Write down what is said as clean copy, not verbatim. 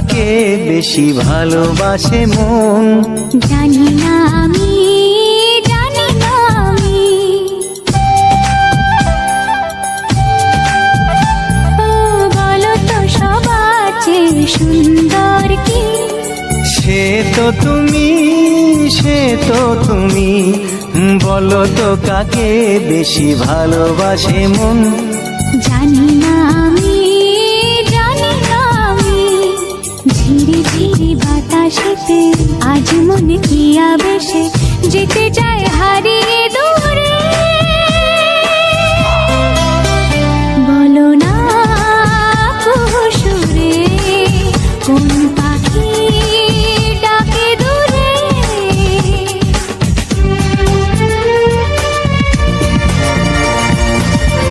কাকে বেশি ভালোবাসে মন। জানি না আমি, জানি না আমি। ও বলো তো সবার চেয়ে সুন্দর কি? সে তো তুমি, সে তো তুমি, বলো তো কাকে বেশি ভালোবাসে মন। জানি না আমি, জানি না আমি। ঝিরি ঝিরি বাতাসেতে আজ মনে কি আবেশে যেতে চায় হারিয়ে